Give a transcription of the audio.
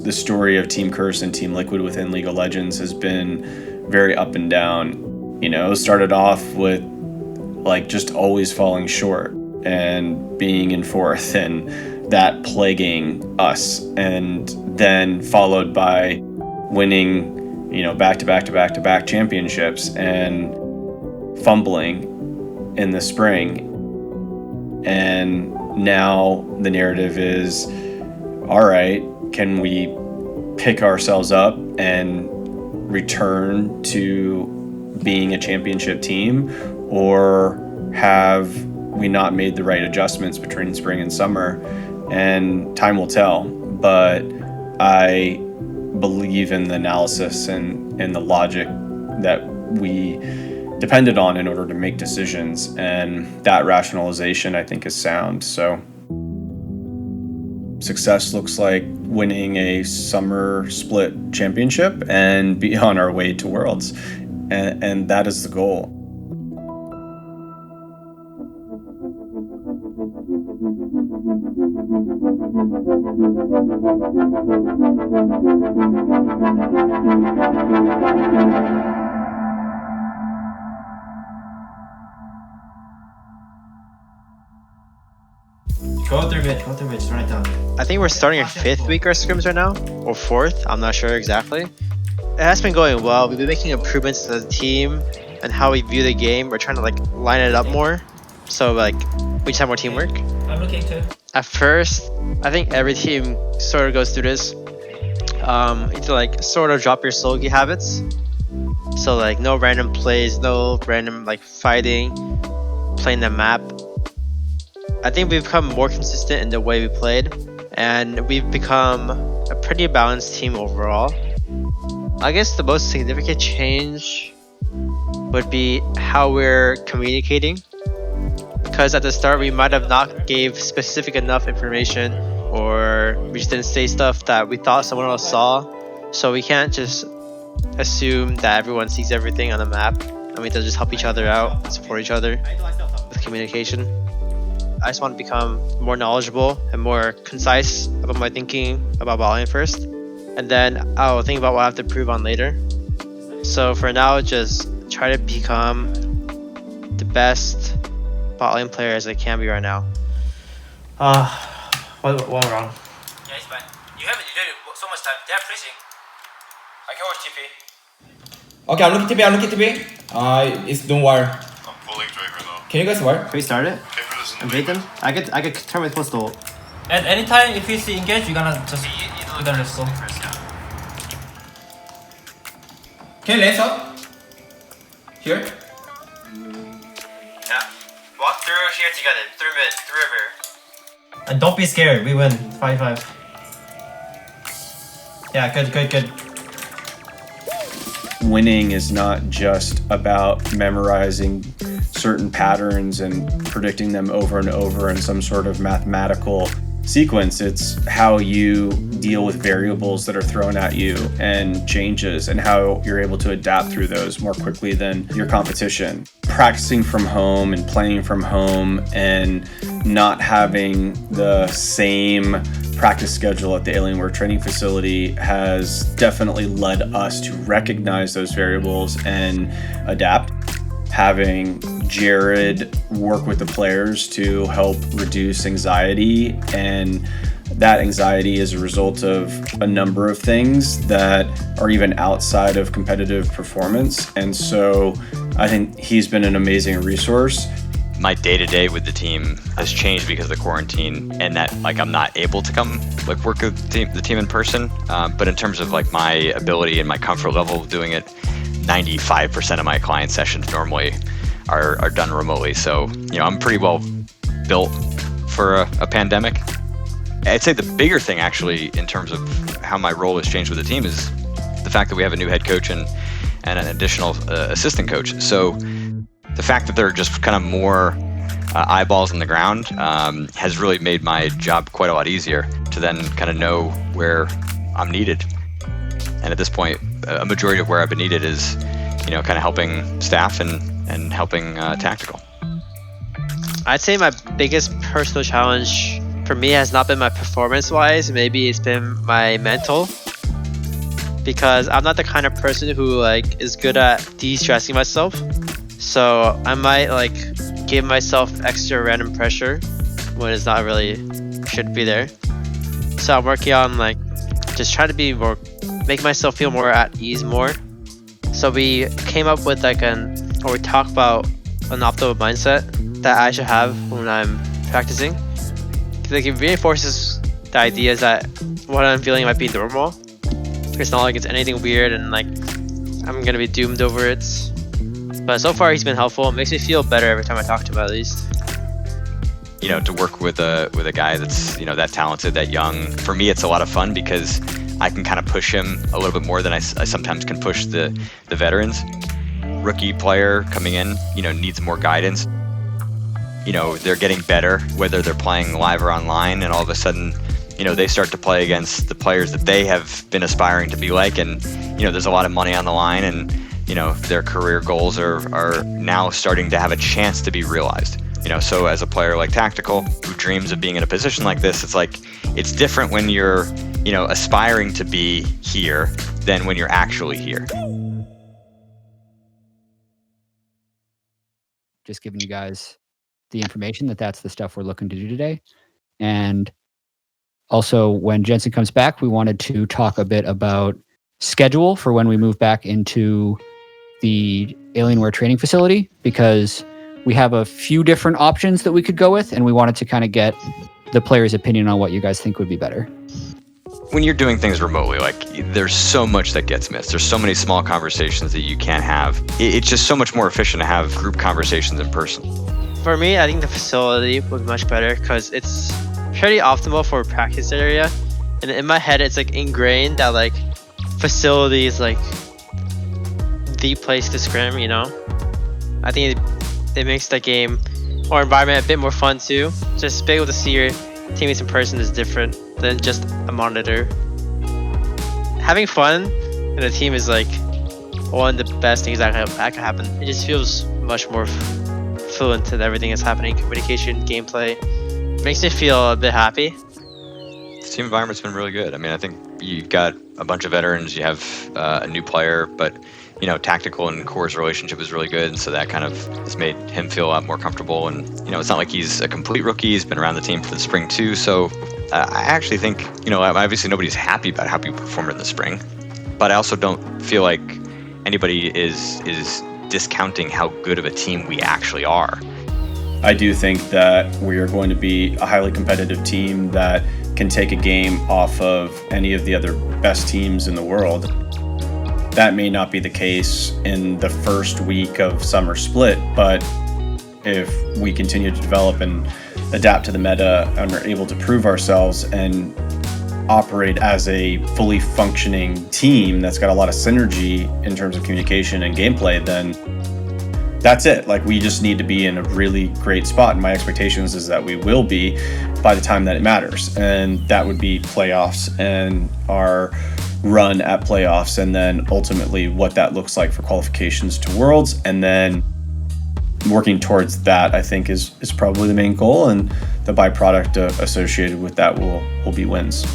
the story of Team Curse and Team Liquid within League of Legends has been very up and down. Started off with like just always falling short and being in fourth and that plaguing us, and then followed by winning, back-to-back championships and fumbling in the spring. And now the narrative is, all right, can we pick ourselves up and return to being a championship team, or have we not made the right adjustments between spring and summer? And time will tell, but I believe in the analysis and the logic that we depended on in order to make decisions, and that rationalization I think is sound. So success looks like winning a summer split championship and be on our way to Worlds, and that is the goal. Go through mid, just run it down. I think we're starting our 5th week of scrims right now, or 4th, I'm not sure exactly. It has been going well. We've been making improvements as a team and how we view the game. We're trying to like line it up more, so like we just have more teamwork. I'm looking too. At first, I think every team sort of goes through this. You have to like sort of drop your sology habits. So like no random plays, no random like fighting, playing the map. I think we've become more consistent in the way we played, and we've become a pretty balanced team overall. I guess the most significant change would be how we're communicating, because at the start we might have not gave specific enough information, or we just didn't say stuff that we thought someone else saw. So we can't just assume that everyone sees everything on the map, and we have to just help each other out and support each other with communication. I just want to become more knowledgeable and more concise about my thinking about bot lane first, and then I'll think about what I have to improve on later. So for now, just try to become the best bot lane player as I can be right now. What went wrong? Yeah, it's fine. You did it so much time. They're freezing. I can watch TP. Okay, I'm looking TP. It's don't worry. I'm pulling Draker though. Can you guys work? Can we start it? Okay, for this And bait them? I could turn my post ult. At any time, if you see engage, you're gonna just go. First, yeah. Can you lane up? Here? Yeah. Walk through here together. Through mid. Through river. And don't be scared, we win. 5-5. Yeah, good. Winning is not just about memorizing certain patterns and predicting them over and over in some sort of mathematical sequence. It's how you deal with variables that are thrown at you and changes, and how you're able to adapt through those more quickly than your competition. Practicing from home and playing from home and not having the same practice schedule at the Alienware training facility has definitely led us to recognize those variables and adapt. Having Jared work with the players to help reduce anxiety, and that anxiety is a result of a number of things that are even outside of competitive performance. And so I think he's been an amazing resource. My day-to-day with the team has changed because of the quarantine, and that like I'm not able to come like work with the team in person. But in terms of like my ability and my comfort level of doing it, 95% of my client sessions normally are done remotely. So I'm pretty well built for a pandemic. I'd say the bigger thing actually in terms of how my role has changed with the team is the fact that we have a new head coach and an additional assistant coach. So the fact that there are just kind of more eyeballs on the ground has really made my job quite a lot easier to then kind of know where I'm needed. And at this point, a majority of where I've been needed is, kind of helping staff and helping tactical. I'd say my biggest personal challenge for me has not been my performance wise, maybe it's been my mental. Because I'm not the kind of person who like is good at de-stressing myself. So I might like give myself extra random pressure when it's not really should be there. So I'm working on like just trying to be more, make myself feel more at ease more. So we came up with like or we talked about an optimal mindset that I should have when I'm practicing. Like it reinforces the ideas that what I'm feeling might be normal. It's not like it's anything weird and like I'm gonna be doomed over it. But so far he's been helpful. It makes me feel better every time I talk to him at least. You know, to work with a guy that's, you know, that talented, that young, for me it's a lot of fun because I can kind of push him a little bit more than I sometimes can push the veterans. Rookie player coming in, you know, needs more guidance. You know, they're getting better, whether they're playing live or online, and all of a sudden, you know, they start to play against the players that they have been aspiring to be like, and, you know, there's a lot of money on the line, and, you know, their career goals are now starting to have a chance to be realized. You know, so as a player like Tactical, who dreams of being in a position like this, it's like, it's different when you're, you know, aspiring to be here than when you're actually here. Just giving you guys the information that's the stuff we're looking to do today. And also, when Jensen comes back, we wanted to talk a bit about schedule for when we move back into the Alienware training facility, because we have a few different options that we could go with, and we wanted to kind of get the players' opinion on what you guys think would be better. When you're doing things remotely, like, there's so much that gets missed. There's so many small conversations that you can't have. It's just so much more efficient to have group conversations in person. For me, I think the facility was much better because it's pretty optimal for a practice area. And in my head, it's like ingrained that like facility is like the place to scrim, you know? I think it makes the game or environment a bit more fun too. Just being able to see your teammates in person is different than just a monitor. Having fun in a team is like one of the best things that can happen. It just feels much more fluent in everything that's happening, communication, gameplay. It makes me feel a bit happy. The team environment's been really good. I mean, I think you've got a bunch of veterans, you have a new player, but you know, Tactical and Core's relationship is really good, and so that kind of has made him feel a lot more comfortable. And you know, it's not like he's a complete rookie. He's been around the team for the spring too. So I actually think, you know, obviously nobody's happy about how people performed in the spring, but I also don't feel like anybody is discounting how good of a team we actually are. I do think that we are going to be a highly competitive team that can take a game off of any of the other best teams in the world. That may not be the case in the first week of Summer Split, but if we continue to develop and adapt to the meta and are able to prove ourselves and operate as a fully functioning team that's got a lot of synergy in terms of communication and gameplay, then that's it. Like, we just need to be in a really great spot, and my expectations is that we will be by the time that it matters, and that would be playoffs and our run at playoffs, and then ultimately what that looks like for qualifications to Worlds, and then working towards that, I think is probably the main goal, and the byproduct associated with that will be wins.